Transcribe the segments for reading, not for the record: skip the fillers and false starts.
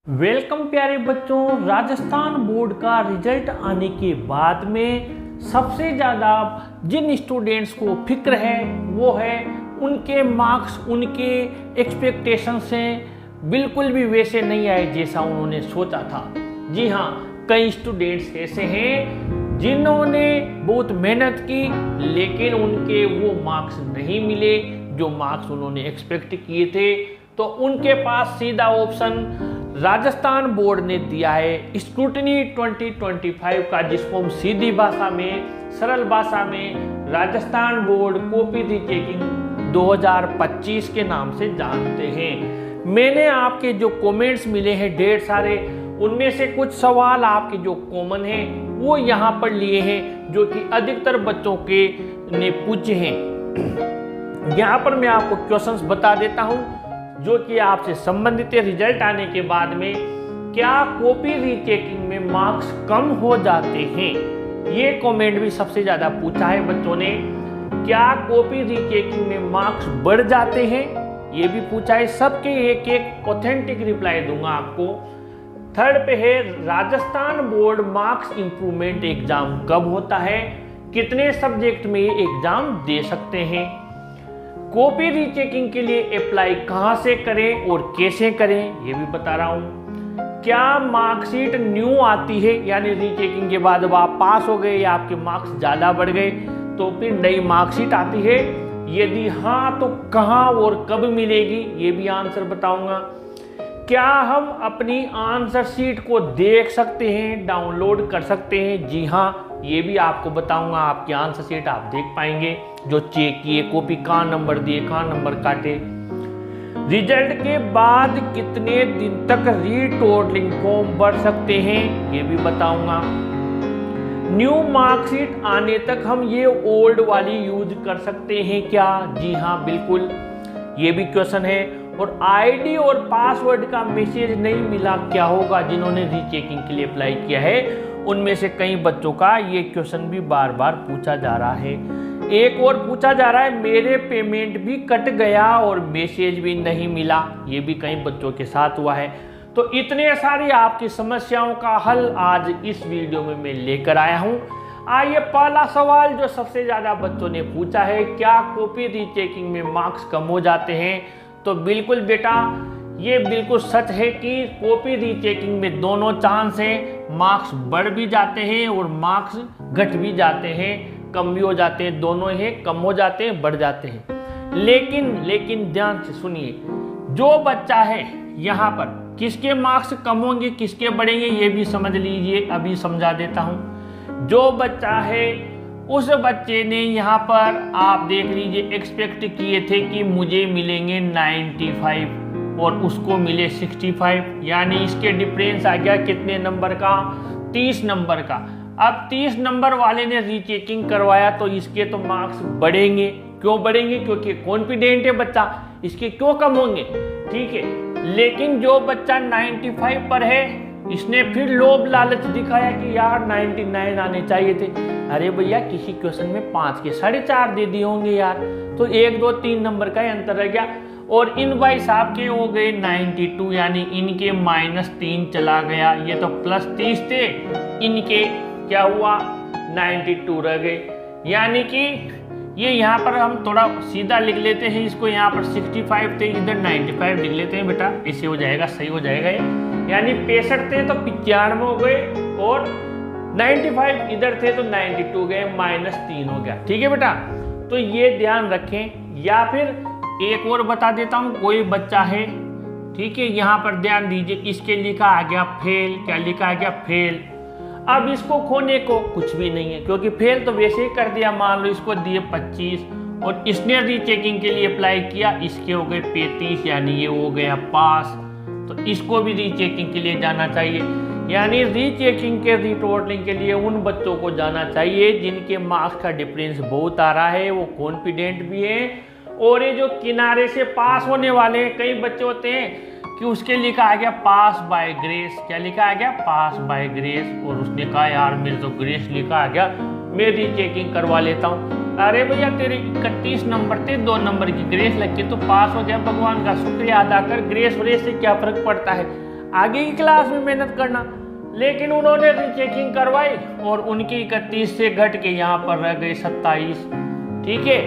Welcome प्यारे बच्चों। Rajasthan board का रिजल्ट आने के बाद में सबसे ज़्यादा जिन स्टूडेंट्स को फिक्र है वो है उनके मार्क्स, उनके एक्सपेक्टेशन से बिल्कुल भी वैसे नहीं आए जैसा उन्होंने सोचा था। जी हाँ, कई स्टूडेंट्स ऐसे हैं जिन्होंने बहुत मेहनत की लेकिन उनके वो मार्क्स नहीं मिले जो मार्क्स उन्होंने एक्सपेक्ट किए थे। तो उनके पास सीधा ऑप्शन राजस्थान बोर्ड ने दिया है स्क्रूटनी 2025 का, जिसको हम सीधी भाषा में, सरल भाषा में राजस्थान बोर्ड कॉपी रीचेकिंग 2025 के नाम से जानते हैं। मैंने आपके जो कमेंट्स मिले हैं ढेर सारे, उनमें से कुछ सवाल आपके जो कॉमन हैं वो यहाँ पर लिए हैं जो कि अधिकतर बच्चों के ने पूछे हैं। यहाँ पर मैं आपको क्वेश्चंस बता देता हूँ जो कि आपसे संबंधित है। रिजल्ट आने के बाद में क्या कॉपी रीचेकिंग में मार्क्स कम हो जाते हैं, ये कमेंट भी सबसे ज़्यादा पूछा है बच्चों ने। क्या कॉपी रीचेकिंग में मार्क्स बढ़ जाते हैं, ये भी पूछा है। सबके एक एक ऑथेंटिक रिप्लाई दूंगा आपको। थर्ड पे है Rajasthan board marks improvement exam कब होता है, कितने सब्जेक्ट में ये एग्जाम दे सकते हैं, कॉपी रीचेकिंग के लिए अप्लाई कहां से करें और कैसे करें, ये भी बता रहा हूं। क्या मार्कशीट न्यू आती है, यानी रीचेकिंग के बाद अब आप पास हो गए या आपके मार्क्स ज़्यादा बढ़ गए तो फिर नई मार्कशीट आती है, यदि हाँ तो कहां और कब मिलेगी, ये भी आंसर बताऊंगा। क्या हम अपनी आंसर शीट को देख सकते हैं, डाउनलोड कर सकते हैं, जी हाँ ये भी आपको बताऊंगा। आपकी आंसर शीट आप देख पाएंगे जो चेक किए, कॉपी कहाँ नंबर दिए, कहाँ नंबर काटे। रिजल्ट के बाद कितने दिन तक रीटोटलिंग फॉर्म भर सकते हैं, ये भी बताऊंगा। न्यू मार्कशीट आने तक हम ये ओल्ड वाली यूज कर सकते हैं क्या, जी हाँ बिल्कुल, ये भी क्वेश्चन है। और आईडी और पासवर्ड का मैसेज नहीं मिला क्या होगा, जिन्होंने रीचेकिंग के लिए अप्लाई किया है उनमें से कई बच्चों का ये क्वेश्चन भी बार बार पूछा जा रहा है। एक और पूछा जा रहा है मेरे पेमेंट भी कट गया और मैसेज भी नहीं मिला, ये भी कई बच्चों के साथ हुआ है। तो इतने सारी आपकी समस्याओं का हल आज इस वीडियो में मैं लेकर आया हूँ। आइए, पहला सवाल जो सबसे ज़्यादा बच्चों ने पूछा है, क्या कॉपी रीचेकिंग में मार्क्स कम हो जाते हैं। तो बिल्कुल बेटा, ये बिल्कुल सच है कि कॉपी रीचेकिंग में दोनों चांस हैं, मार्क्स बढ़ भी जाते हैं और मार्क्स घट भी जाते हैं, कम भी हो जाते हैं, दोनों ही कम हो जाते हैं, बढ़ जाते हैं। लेकिन ध्यान से सुनिए, जो बच्चा है यहाँ पर किसके मार्क्स कम होंगे किसके बढ़ेंगे ये भी समझ लीजिए, अभी समझा देता हूँ। जो बच्चा है उस बच्चे ने यहाँ पर आप देख लीजिए एक्सपेक्ट किए थे कि मुझे मिलेंगे 95 और उसको मिले 65, यानी इसके डिफरेंस आ गया कितने नंबर का, 30 नंबर का। अब 30 नंबर वाले ने रीचेकिंग करवाया तो इसके तो मार्क्स बढ़ेंगे। क्यों बढ़ेंगे, क्योंकि कॉन्फिडेंट है बच्चा, इसके क्यों कम होंगे, ठीक है। लेकिन जो बच्चा 95 पर है इसने फिर लोभ लालच दिखाया कि यार 99 आने चाहिए थे। अरे भैया, किसी क्वेश्चन में 5 के 4.5 दे दिए होंगे यार, तो 1 2 3 नंबर का अंतर रह गया। और इन भाई साहब के हो गए 92, यानी इनके -3 चला गया, ये तो +30 थे, इनके क्या हुआ 92 रह गए। यानी कि ये यहाँ पर हम थोड़ा सीधा लिख लेते हैं इसको, यहाँ पर 65 थे, इधर 95 लिख लेते हैं बेटा, इससे हो जाएगा, सही हो जाएगा ये। यानी 65 थे तो 95 हो गए और 95 इधर थे तो 92 गए, -3 हो गया, ठीक है बेटा। तो ये ध्यान रखें। या फिर एक और बता देता हूँ, कोई बच्चा है, ठीक है, यहाँ पर ध्यान दीजिए, इसके लिखा आ गया फेल, क्या लिखा आ गया फेल। अब इसको खोने को कुछ भी नहीं है क्योंकि फेल तो वैसे ही कर दिया, मान लो इसको दिए 25 और इसने रीचेकिंग के लिए अप्लाई किया, इसके हो गए 35, यानी ये हो गया पास, तो इसको भी रीचेकिंग के लिए जाना चाहिए। यानी रीचेकिंग के रीटोटलिंग के लिए उन बच्चों को जाना चाहिए जिनके मार्क्स का डिफरेंस बहुत आ रहा है, वो कॉन्फिडेंट भी है। और ये जो किनारे से पास होने वाले हैं, कई बच्चे होते हैं कि उसके लिखा आ गया पास बाय ग्रेस, क्या लिखा आ गया पास बाय ग्रेस, और उसने कहा यार मेरे तो ग्रेस लिखा आ गया, मैं रीचेकिंग करवा लेता हूँ। अरे भैया, तेरे 31 नंबर थे, 2 नंबर की ग्रेस लग के तो पास हो गया, भगवान का शुक्रिया अदा कर, ग्रेस व्रेस से क्या फर्क पड़ता है। आगे की क्लास में मेहनत करना। लेकिन उन्होंने रीचेकिंग करवाई और उनकी 31 से घट के यहाँ पर रह गए 27, ठीक है।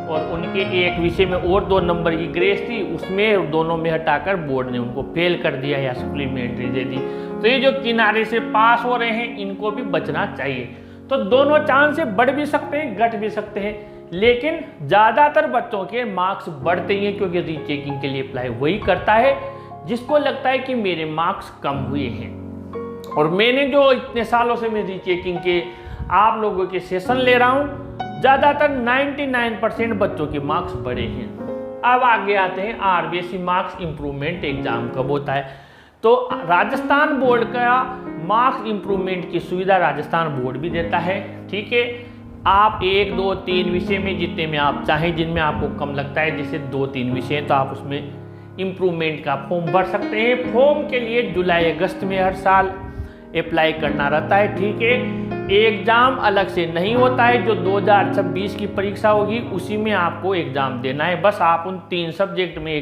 और उनके एक विषय में और 2 नंबर की ग्रेस थी, उसमें दोनों में हटाकर बोर्ड ने उनको फेल कर दिया या सप्लीमेंट्री दे दी। तो ये जो किनारे से पास हो रहे हैं इनको भी बचना चाहिए। तो दोनों चांस से बढ़ भी सकते हैं, घट भी सकते हैं, लेकिन ज़्यादातर बच्चों के मार्क्स बढ़ते ही हैं, क्योंकि रीचेकिंग के लिए अप्लाई वही करता है जिसको लगता है कि मेरे मार्क्स कम हुए हैं। और मैंने जो इतने सालों से मैं रीचेकिंग के आप लोगों के सेशन ले रहा हूँ, ज़्यादातर 99% बच्चों के मार्क्स बढ़े हैं। अब आगे आते हैं आरबीएसई मार्क्स इम्प्रूवमेंट एग्जाम कब होता है। तो राजस्थान बोर्ड का मार्क्स इम्प्रूवमेंट की सुविधा राजस्थान बोर्ड भी देता है, ठीक है। आप 1, 2, 3 विषय में जितने में आप चाहें, जिनमें आपको कम लगता है, जैसे 2-3 विषय तो आप उसमें इम्प्रूवमेंट का फॉर्म भर सकते हैं। फॉर्म के लिए जुलाई अगस्त में हर साल अप्लाई करना रहता है, ठीक है। एग्ज़ाम अलग से नहीं होता है, जो 2026 की परीक्षा होगी उसी में आपको एग्ज़ाम देना है। बस आप उन 3 सब्जेक्ट में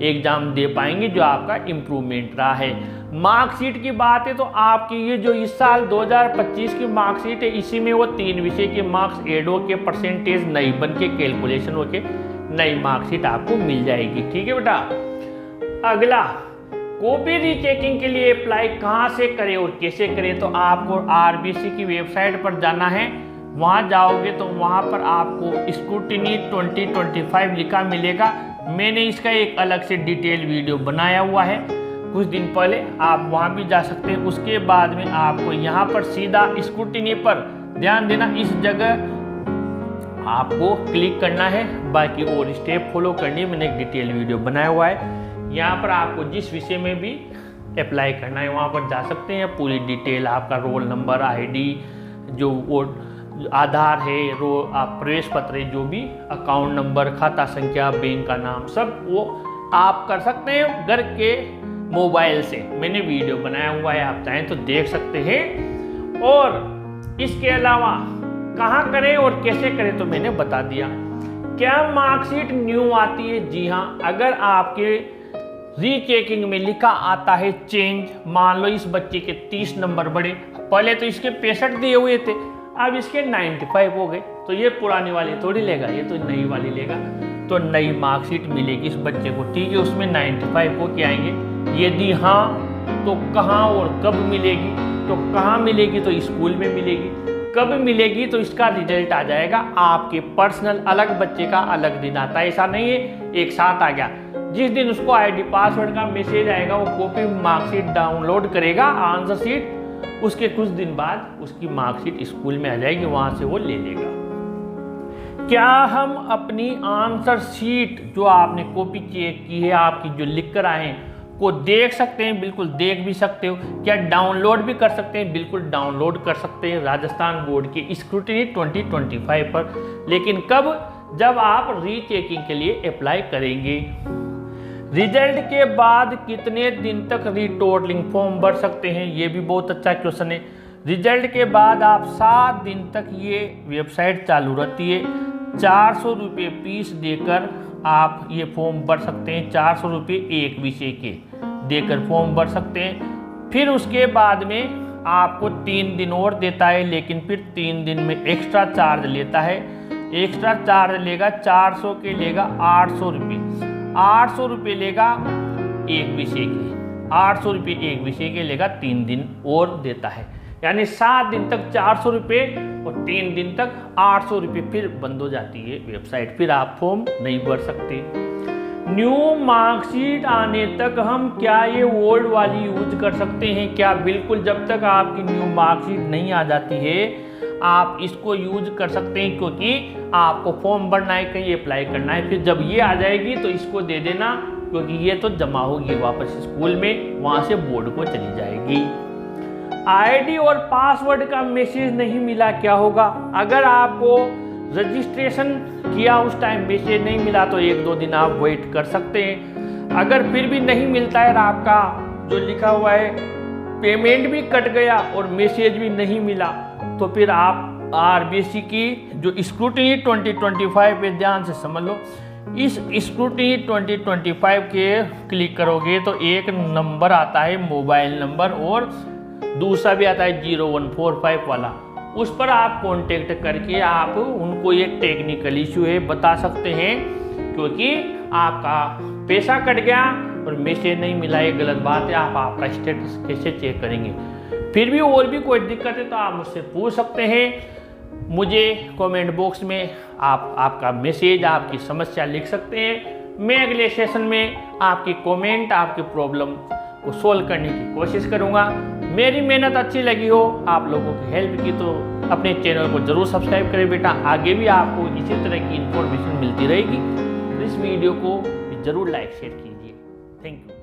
एग्ज़ाम दे पाएंगे जो आपका इम्प्रूवमेंट रहा है। मार्कशीट की बात है तो आपकी ये जो इस साल 2025 की मार्कशीट है, इसी में वो 3 विषय के मार्क्स ऐड होके परसेंटेज नई बन के कैलकुलेशन होके नई मार्कशीट आपको मिल जाएगी, ठीक है बेटा। अगला, कॉपी रीचेकिंग के लिए अप्लाई कहाँ से करें और कैसे करें। तो आपको आरबीएसई की वेबसाइट पर जाना है। वहाँ जाओगे तो वहाँ पर आपको स्क्रूटिनी 2025 लिखा मिलेगा। मैंने इसका एक अलग से डिटेल वीडियो बनाया हुआ है कुछ दिन पहले, आप वहाँ भी जा सकते हैं। उसके बाद में आपको यहाँ पर सीधा स्क्रूटिनी पर ध्यान देना, इस जगह आपको क्लिक करना है, बाकी और स्टेप फॉलो करनी है। मैंने एक डिटेल वीडियो बनाया हुआ है। यहाँ पर आपको जिस विषय में भी अप्लाई करना है वहाँ पर जा सकते हैं। पूरी डिटेल, आपका रोल नंबर, आईडी, जो वो आधार है, आप प्रवेश पत्र है, जो भी अकाउंट नंबर, खाता संख्या, बैंक का नाम, सब वो आप कर सकते हैं घर के मोबाइल से। मैंने वीडियो बनाया हुआ है, आप चाहें तो देख सकते हैं। और इसके अलावा कहाँ करें और कैसे करें तो मैंने बता दिया। क्या मार्कशीट न्यू आती है? जी हाँ, अगर आपके रीचेकिंग में लिखा आता है चेंज, मान लो इस बच्चे के 30 नंबर बढ़े, पहले तो इसके 65 दिए हुए थे, अब इसके 95 हो गए, तो ये पुरानी वाली थोड़ी लेगा, ये तो नई वाली लेगा। तो नई मार्कशीट मिलेगी इस बच्चे को, ठीक है। उसमें 95 हो के आएंगे। यदि हाँ तो कहाँ और कब मिलेगी? तो कहाँ मिलेगी? तो स्कूल में मिलेगी। कब मिलेगी? तो इसका रिजल्ट आ जाएगा आपके पर्सनल, अलग बच्चे का अलग दिन आता है, ऐसा नहीं है एक साथ आ गया। जिस दिन उसको आईडी पासवर्ड का मैसेज आएगा, वो कॉपी मार्कशीट डाउनलोड करेगा, आंसर शीट, उसके कुछ दिन बाद उसकी मार्कशीट स्कूल में आ जाएगी, वहां से वो ले लेगा। क्या हम अपनी आंसर शीट जो आपने कॉपी चेक की है, आपकी जो लिख कर आए हैं, को देख सकते हैं? बिल्कुल देख भी सकते हो। क्या डाउनलोड भी कर सकते हैं? बिल्कुल डाउनलोड कर सकते हैं राजस्थान बोर्ड की स्क्रूटिनी 2025 पर। लेकिन कब? जब आप रीचेकिंग के लिए अप्लाई करेंगे। रिजल्ट के बाद कितने दिन तक रीटोटलिंग फॉर्म भर सकते हैं? ये भी बहुत अच्छा क्वेश्चन है। रिजल्ट के बाद आप 7 दिन तक ये वेबसाइट चालू रहती है। 400 रुपये फीस देकर आप ये फॉर्म भर सकते हैं। 400 रुपये एक विषय के देकर फॉर्म भर सकते हैं। फिर उसके बाद में आपको 3 दिन और देता है, लेकिन फिर 3 दिन में एक्स्ट्रा चार्ज लेता है। एक्स्ट्रा चार्ज लेगा, 400 के लेगा 800 रुपये। 800 रुपये लेगा एक विषय के, 800 रुपये एक विषय के लेगा, 3 दिन और देता है। यानी 7 दिन तक 400 रुपये और 3 दिन तक 800 रुपये। फिर बंद हो जाती है वेबसाइट, फिर आप फॉर्म नहीं भर सकते। न्यू मार्कशीट आने तक हम क्या ये ओल्ड वाली यूज कर सकते हैं? क्या बिल्कुल, जब तक आपकी न्यू मार्कशीट नहीं आ जाती है आप इसको यूज कर सकते हैं, क्योंकि आपको फॉर्म भरना है, कहीं अप्लाई करना है। फिर जब ये आ जाएगी तो इसको दे देना, क्योंकि ये तो जमा होगी वापस स्कूल में, वहाँ से बोर्ड को चली जाएगी। आईडी और पासवर्ड का मैसेज नहीं मिला, क्या होगा? अगर आपको रजिस्ट्रेशन किया उस टाइम मैसेज नहीं मिला तो 1-2 दिन आप वेट कर सकते हैं। अगर फिर भी नहीं मिलता है, आपका जो लिखा हुआ है पेमेंट भी कट गया और मैसेज भी नहीं मिला, तो फिर आप आरबीएसई की जो स्क्रूटिनी 2025 पे ध्यान से समझ लो, इस स्क्रूटनी 2025 के क्लिक करोगे तो एक नंबर आता है मोबाइल नंबर, और दूसरा भी आता है 0145 वाला। उस पर आप कांटेक्ट करके आप उनको एक टेक्निकल इशू है बता सकते हैं, क्योंकि आपका पैसा कट गया और मैसेज नहीं मिला, ये गलत बात है। आप आपका स्टेटस कैसे चेक करेंगे? फिर भी और भी कोई दिक्कत है तो आप मुझसे पूछ सकते हैं। मुझे कमेंट बॉक्स में आप आपका मैसेज, आपकी समस्या लिख सकते हैं। मैं अगले सेशन में आपकी कमेंट, आपकी प्रॉब्लम को सोल्व करने की कोशिश करूंगा। मेरी मेहनत अच्छी लगी हो, आप लोगों की हेल्प की, तो अपने चैनल को जरूर सब्सक्राइब करें बेटा। आगे भी आपको इसी तरह की इन्फॉर्मेशन मिलती रहेगी, तो इस वीडियो को जरूर लाइक शेयर कीजिए। Thank you.